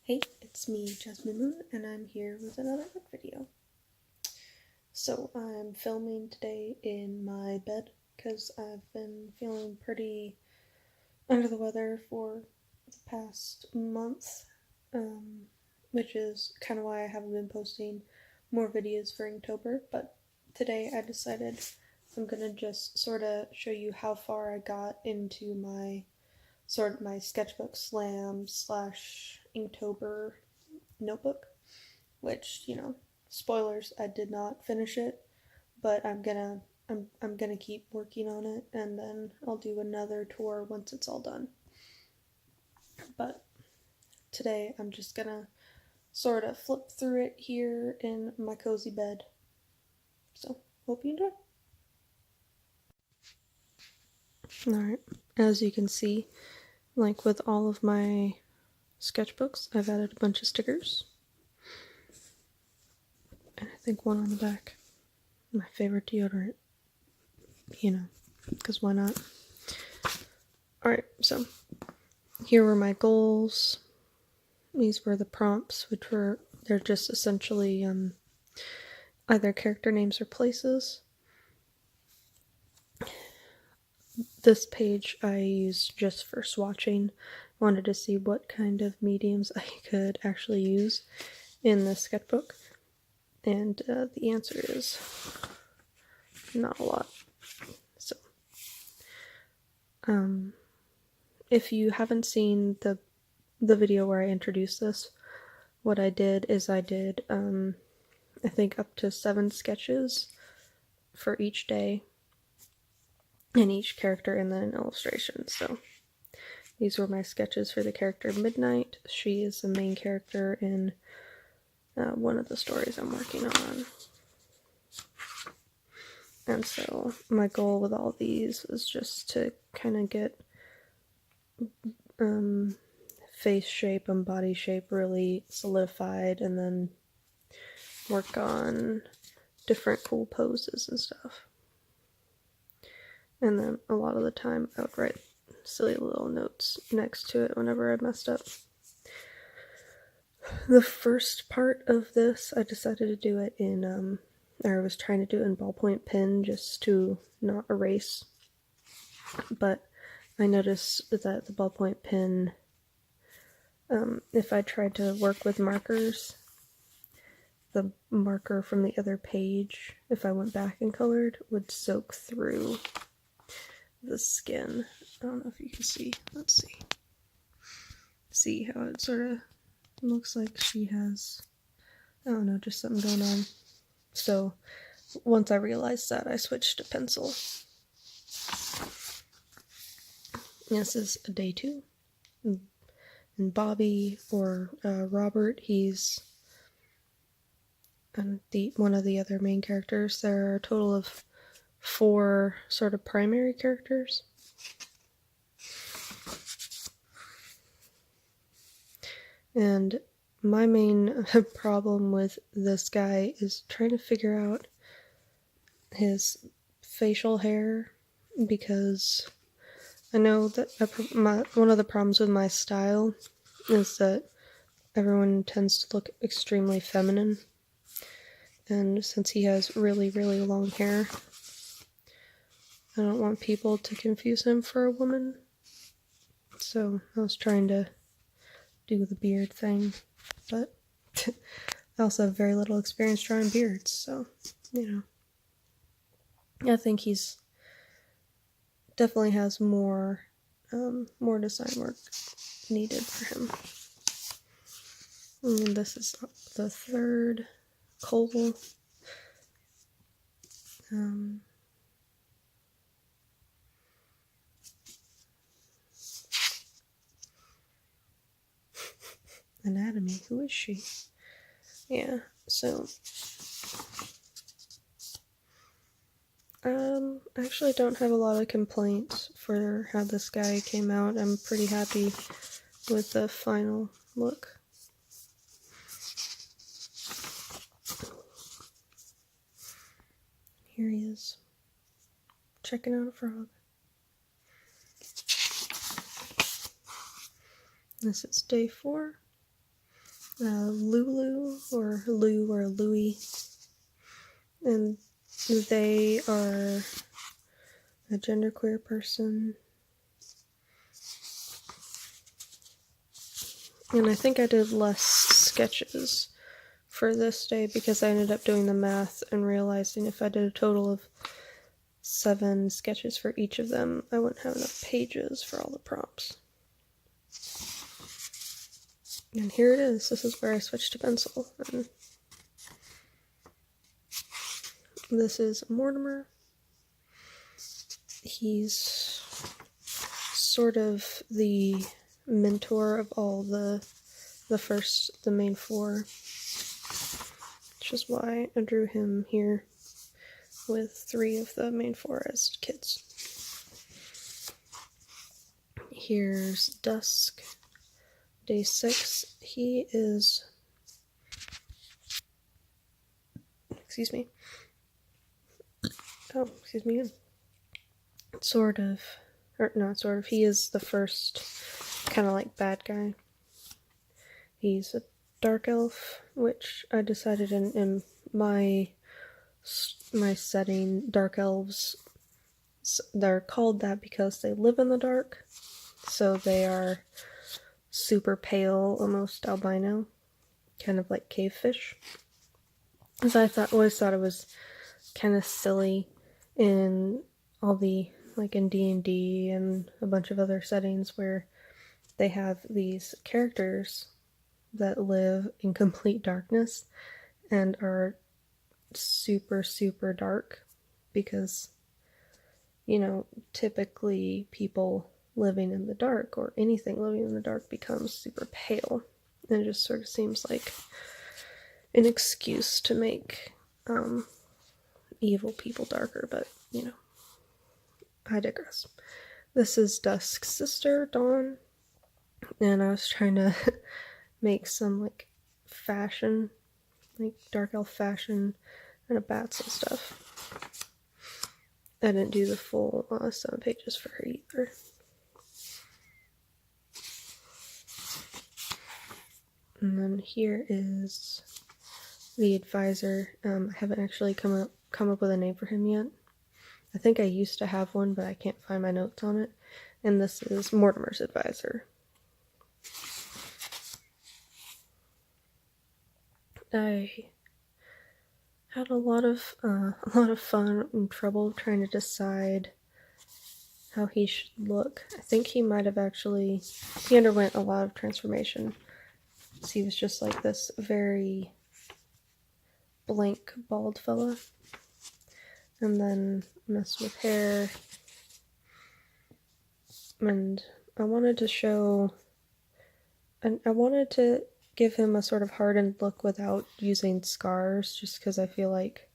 Hey, it's me, Jasmine Moon, and I'm here with another art video. So I'm filming today in my bed because I've been feeling pretty under the weather for the past month, which is kind of why I haven't been posting more videos for Inktober, but today I decided I'm gonna just sort of show you how far I got into my Sketchbook Slam / Inktober notebook, which, spoilers, I did not finish it, but I'm gonna keep working on it, and then I'll do another tour once it's all done. But today I'm just gonna sort of flip through it here in my cozy bed. So hope you enjoy. Alright, as you can see, like with all of my sketchbooks, I've added a bunch of stickers. And I think one on the back. My favorite deodorant. Because why not? Alright, so here were my goals. These were the prompts, they're just essentially either character names or places. This page I used just for swatching. Wanted to see what kind of mediums I could actually use in the sketchbook. And the answer is not a lot. So, if you haven't seen the video where I introduced this, what I did is I did, I think up to 7 sketches for each day, and each character, and then an illustration. So these were my sketches for the character Midnight. She is the main character in one of the stories I'm working on. And so my goal with all these was just to kind of get face shape and body shape really solidified, and then work on different cool poses and stuff. And then a lot of the time I would write silly little notes next to it whenever I messed up. The first part of this, I decided to do it in, I was trying to do it in ballpoint pen just to not erase. But I noticed that the ballpoint pen, if I tried to work with markers, the marker from the other page, if I went back and colored, would soak through the skin. I don't know if you can see. Let's see. See how it sort of looks like she has, I don't know, just something going on. So once I realized that, I switched to pencil. This is a day 2. And Bobby, or Robert, he's one of the other main characters. There are a total of 4 sort of primary characters. And my main problem with this guy is trying to figure out his facial hair, because I know that one of the problems with my style is that everyone tends to look extremely feminine. And since he has really, really long hair, I don't want people to confuse him for a woman. So I was trying to do the beard thing, but I also have very little experience drawing beards, so, I think he's definitely has more design work needed for him. And this is the 3rd coal. Anatomy, who is she? Yeah, so I actually don't have a lot of complaints for how this guy came out. I'm pretty happy with the final look. Here he is, checking out a frog. This is day 4. Lulu or Lou or Louie, and they are a genderqueer person. And I think I did less sketches for this day because I ended up doing the math and realizing if I did a total of 7 sketches for each of them, I wouldn't have enough pages for all the prompts. And here it is. This is where I switched to pencil. And this is Mortimer. He's sort of the mentor of all the main 4, which is why I drew him here with 3 of the main 4 as kids. Here's Dusk, day 6. He is, excuse me, he is the first kind of like bad guy. He's a dark elf, which I decided in my setting, dark elves, they're called that because they live in the dark, so they are super pale, almost albino, kind of like cave fish. So I always thought it was kind of silly in all the, like in D&D and a bunch of other settings where they have these characters that live in complete darkness and are super, super dark because, you know, typically people living in the dark or anything living in the dark becomes super pale. And it just sort of seems like an excuse to make evil people darker, but, you know, I digress. This is Dusk's sister, Dawn, and I was trying to make some, like, fashion, like dark elf fashion, and a bats and stuff. I didn't do the full 7 pages for her either. And then here is the advisor. I haven't actually come up with a name for him yet. I think I used to have one, but I can't find my notes on it. And this is Mortimer's advisor. I had a lot of fun and trouble trying to decide how he should look. I think he might have he underwent a lot of transformation. So he was just like this very blank bald fella, and then messed with hair, and I wanted to give him a sort of hardened look without using scars, just because I feel like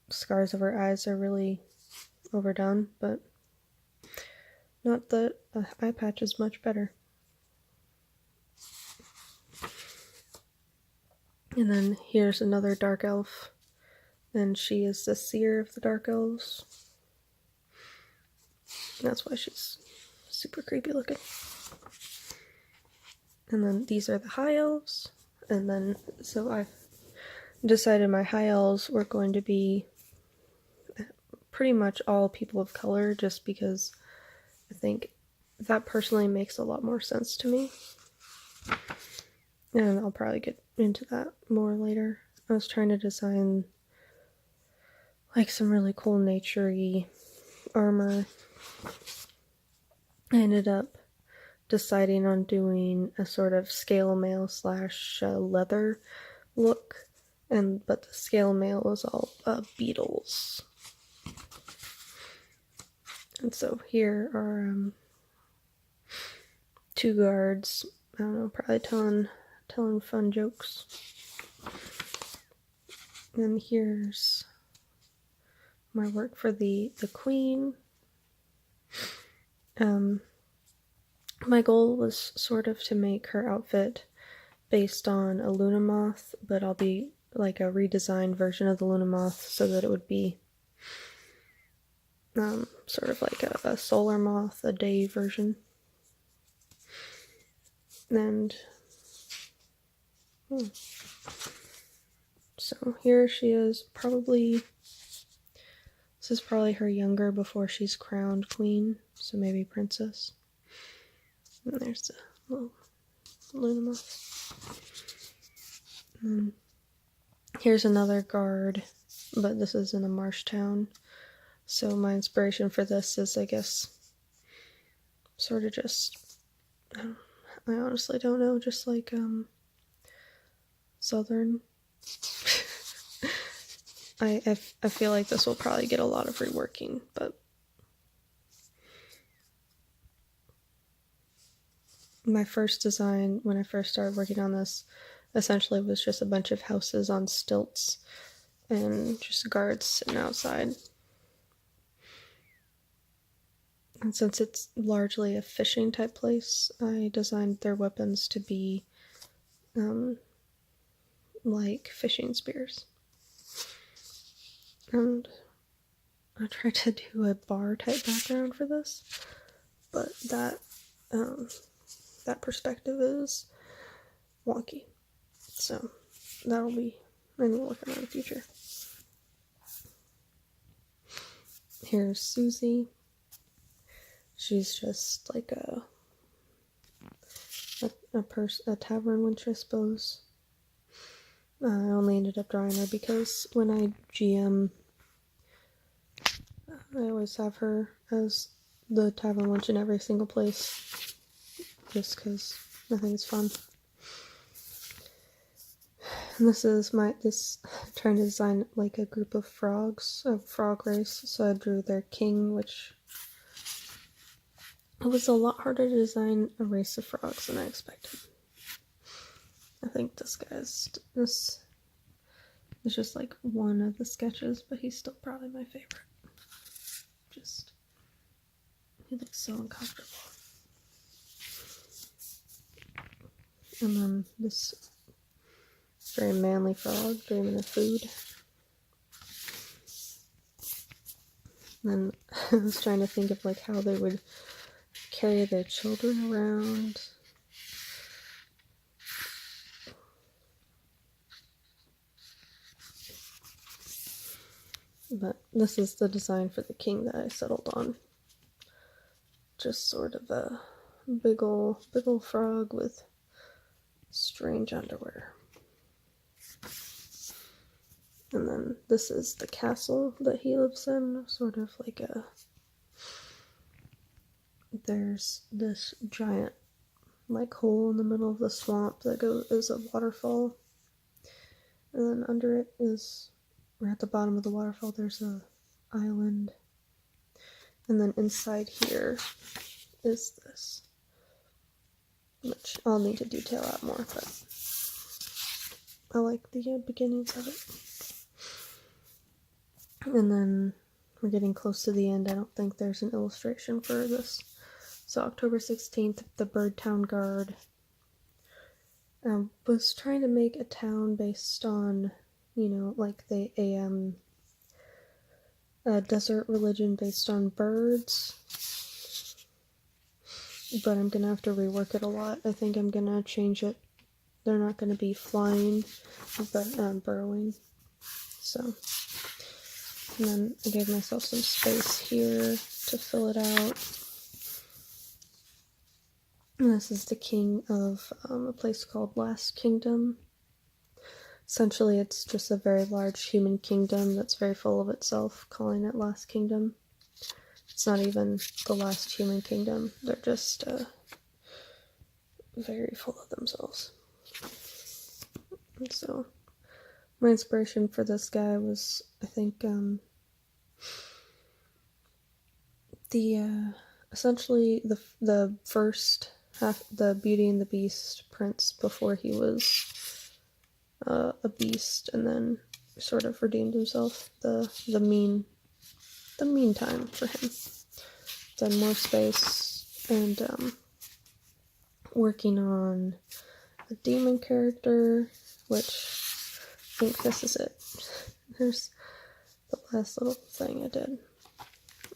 scars over eyes are really overdone, but not that eye patch is much better. And then here's another dark elf, and she is the seer of the dark elves. And that's why she's super creepy looking. And then these are the high elves, and then so I've decided my high elves were going to be pretty much all people of color, just because I think that personally makes a lot more sense to me. And I'll probably get into that more later. I was trying to design like some really cool nature-y armor. I ended up deciding on doing a sort of scale mail / leather look, but the scale mail was all beetles. And so here are 2 guards, I don't know, probably telling fun jokes. And here's my work for the queen. My goal was sort of to make her outfit based on a Luna moth, but I'll be like a redesigned version of the Luna moth so that it would be sort of like a solar moth, a day version. And So here she is, probably, this is probably her younger before she's crowned queen, so maybe princess. And there's the little Luna moth. Here's another guard, but this is in a marsh town. So my inspiration for this is, I guess, sort of just, I honestly don't know, just like, southern. I feel like this will probably get a lot of reworking, but my first design, when I first started working on this, essentially was just a bunch of houses on stilts and just guards sitting outside. And since it's largely a fishing type place, I designed their weapons to be like fishing spears. And I tried to do a bar type background for this, but that perspective is wonky. So that'll be maybe working on in the future. Here's Susie. She's just like a tavern wench, I suppose. I only ended up drawing her because when I GM, I always have her as the tavern wench in every single place, just because I think it's fun. And this is trying to design like a group of frogs, a frog race, so I drew their king, which it was a lot harder to design a race of frogs than I expected. I think this is just like one of the sketches, but he's still probably my favorite. He looks so uncomfortable. And then this very manly frog dreaming of food. And then I was trying to think of like how they would carry their children around. But this is the design for the king that I settled on. Just sort of a big ol' frog with strange underwear. And then this is the castle that he lives in, sort of like there's this giant like hole in the middle of the swamp that is a waterfall. And then under it is, or at the bottom of the waterfall, there's a island. And then inside here is this, which I'll need to detail out more, but I like the beginnings of it. And then we're getting close to the end. I don't think there's an illustration for this. So October 16th, the Birdtown Guard. I was trying to make a town based on, like a desert religion based on birds. But I'm gonna have to rework it a lot. I think I'm gonna change it. They're not gonna be flying, but burrowing. So, and then I gave myself some space here to fill it out. And this is the king of a place called Last Kingdom. Essentially, it's just a very large human kingdom that's very full of itself, calling it Last Kingdom. It's not even the last human kingdom. They're just very full of themselves. And so, my inspiration for this guy was, I think, essentially the first half, the Beauty and the Beast prince before he was a beast, and then sort of redeemed himself. The meantime for him. Done more space and working on a demon character, which I think this is it. There's the last little thing I did.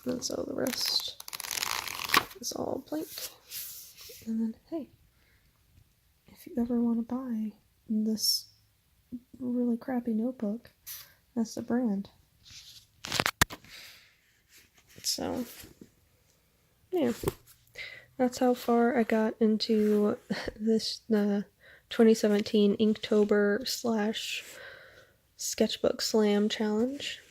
And so the rest is all blank. And then, hey, if you ever want to buy this really crappy notebook. That's the brand. So, yeah. That's how far I got into this 2017 Inktober / Sketchbook Slam challenge.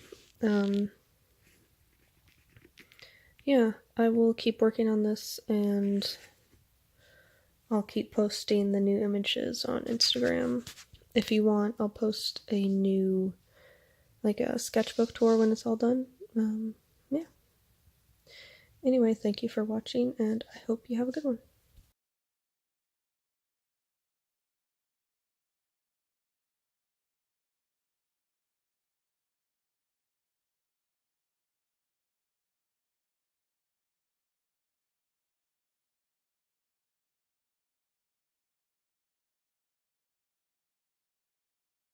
Yeah, I will keep working on this, and I'll keep posting the new images on Instagram. If you want, I'll post a new, like a sketchbook tour when it's all done. Yeah. Anyway, thank you for watching, and I hope you have a good one.